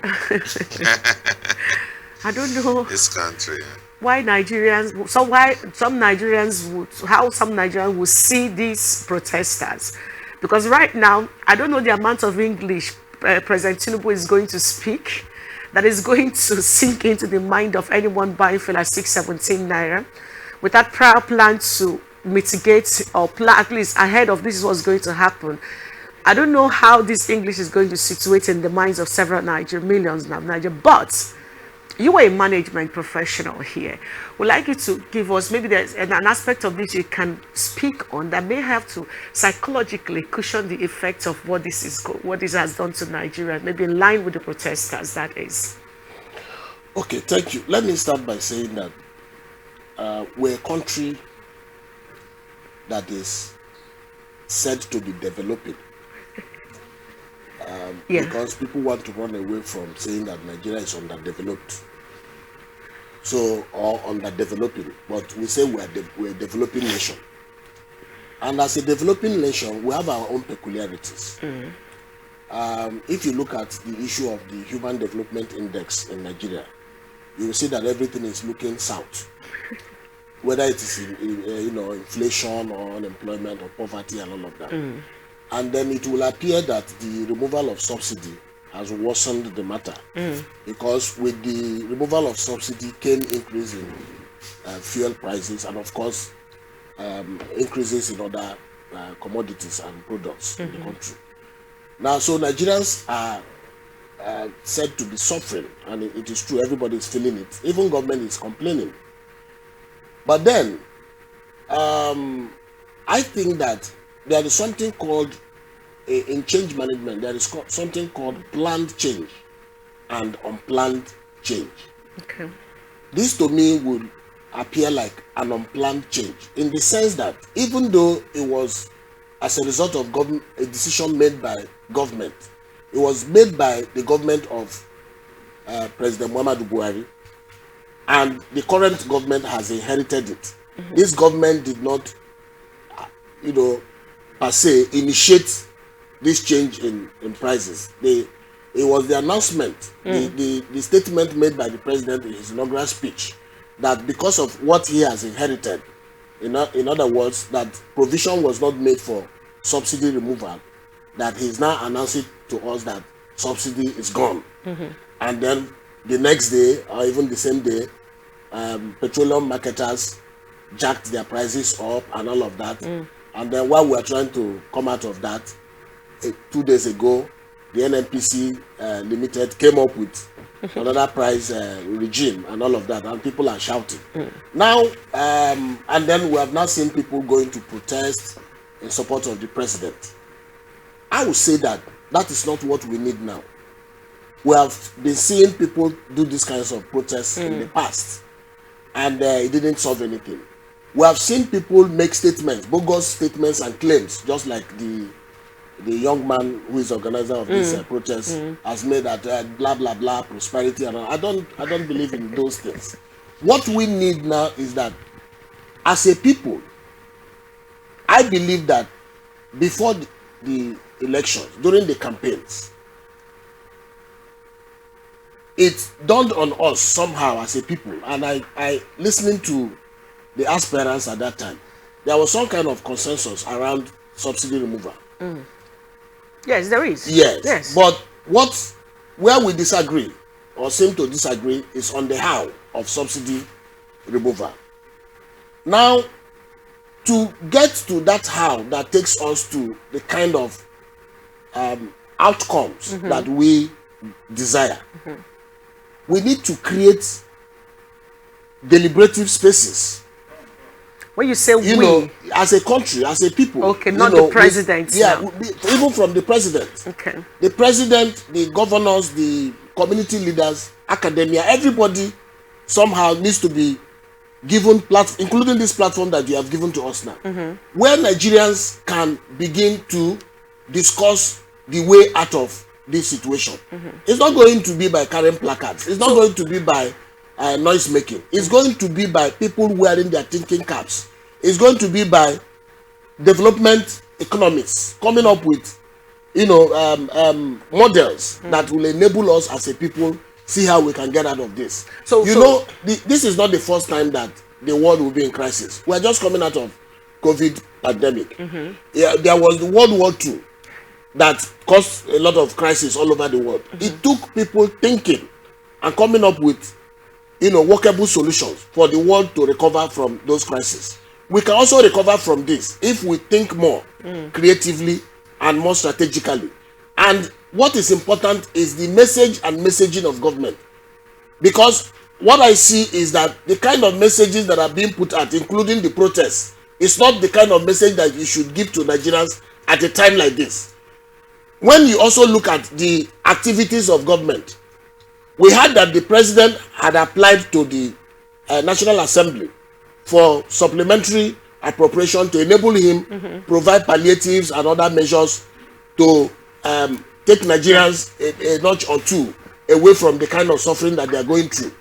I don't know This country. why Nigerians, so why some Nigerians would, how some Nigerians would see these protesters. Because right now, I don't know the amount of English President Tinubu is going to speak that is going to sink into the mind of anyone buying fuel at 617 naira with that prior plan to mitigate or plan at least ahead of this is what's going to happen. I don't know how this English is going to situate in the minds of several millions now, Niger, but you are a management professional here. Would like you to give us maybe there's an aspect of this you can speak on that may have to psychologically cushion the effects of what what this has done to Nigeria, maybe in line with the protesters. That is. Okay, thank you. Let me start by saying that we're a country that is said to be developing. Yeah. Because people want to run away from saying that Nigeria is underdeveloped. So, or underdeveloping. But we say we're a developing nation. And as a developing nation, we have our own peculiarities. If you look at the issue of the Human Development Index in Nigeria, you will see that everything is looking south. Whether it is inflation or unemployment or poverty and all of that. And then it will appear that the removal of subsidy has worsened the matter, because with the removal of subsidy came increase in fuel prices and of course increases in other commodities and products in the country. Now, so Nigerians are said to be suffering, and it is true, everybody is feeling it. Even government is complaining. But then, I think that there is something called, in change management, there is something called planned change and unplanned change. Okay. This to me would appear like an unplanned change, in the sense that even though it was as a result of a decision made by government, it was made by the government of President Muhammadu Buhari, and the current government has inherited it. This government did not, per se, initiate this change in prices. It was the announcement, the statement made by the president in his inaugural speech, that because of what he has inherited, in other words, that provision was not made for subsidy removal, that he's now announcing to us that subsidy is gone. And then the next day, or even the same day, petroleum marketers jacked their prices up and all of that. And then while we are trying to come out of that, 2 days ago, the NNPC Limited came up with another price regime and all of that, and people are shouting. Now, and then we have now seen people going to protest in support of the president. I would say that that is not what we need now. We have been seeing people do these kinds of protests in the past, and it didn't solve anything. We have seen people make statements, bogus statements and claims, just like the young man who is organizer of this protest has made, that blah blah blah prosperity and all. I don't believe in those things. What we need now is that, as a people, I believe that before the elections, during the campaigns, it dawned on us somehow as a people, and I listening to the aspirants at that time, there was some kind of consensus around subsidy removal. Yes, there is. Yes. But where we disagree or seem to disagree is on the how of subsidy removal. Now, to get to that how that takes us to the kind of outcomes that we desire, we need to create deliberative spaces. When you say as a country, as a people. Okay, not the president. Even from the president. Okay. The president, the governors, the community leaders, academia, everybody somehow needs to be given platform, including this platform that you have given to us now, where Nigerians can begin to discuss the way out of this situation. It's not going to be by carrying placards. It's not going to be by noise making. It's going to be by people wearing their thinking caps. It's going to be by development economists coming up with models that will enable us as a people see how we can get out of this. So this is not the first time that the world will be in crisis. We are just coming out of COVID pandemic. Yeah, there was the World War II that caused a lot of crisis all over the world. It took people thinking and coming up with workable solutions for the world to recover from those crises. We can also recover from this if we think more creatively and more strategically. And what is important is the message and messaging of government. Because what I see is that the kind of messages that are being put out, including the protests, is not the kind of message that you should give to Nigerians at a time like this. When you also look at the activities of government, we heard that the president had applied to the National Assembly for supplementary appropriation to enable him provide palliatives and other measures to take Nigerians a notch or two away from the kind of suffering that they are going through.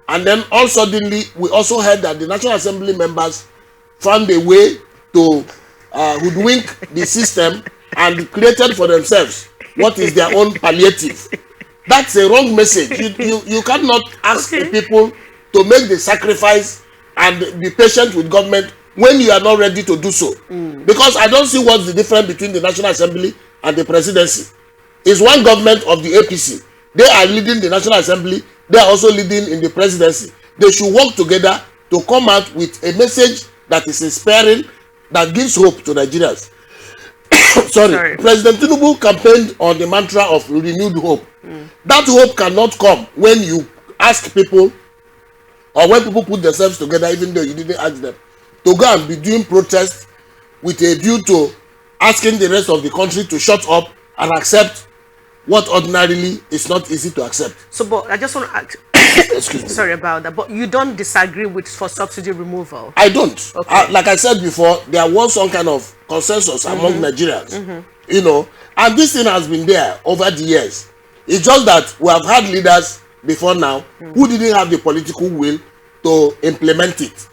And then all suddenly, we also heard that the National Assembly members found a way to hoodwink the system and created for themselves what is their own palliative. That's a wrong message. You cannot ask the people to make the sacrifice and be patient with government when you are not ready to do so. Because I don't see what's the difference between the National Assembly and the presidency. It's one government of the APC. They are leading the National Assembly. They are also leading in the presidency. They should work together to come out with a message that is inspiring, that gives hope to Nigerians. Sorry. President Tinubu campaigned on the mantra of renewed hope. That hope cannot come when you ask people, or when people put themselves together, even though you didn't ask them, to go and be doing protests with a view to asking the rest of the country to shut up and accept what ordinarily is not easy to accept. So, but I just want to ask, excuse me. Sorry about that, but you don't disagree with for subsidy removal? I don't. Okay. Like I said before, there was some kind of consensus among Nigerians, and this thing has been there over the years. It's just that we have had leaders before now who didn't have the political will to implement it.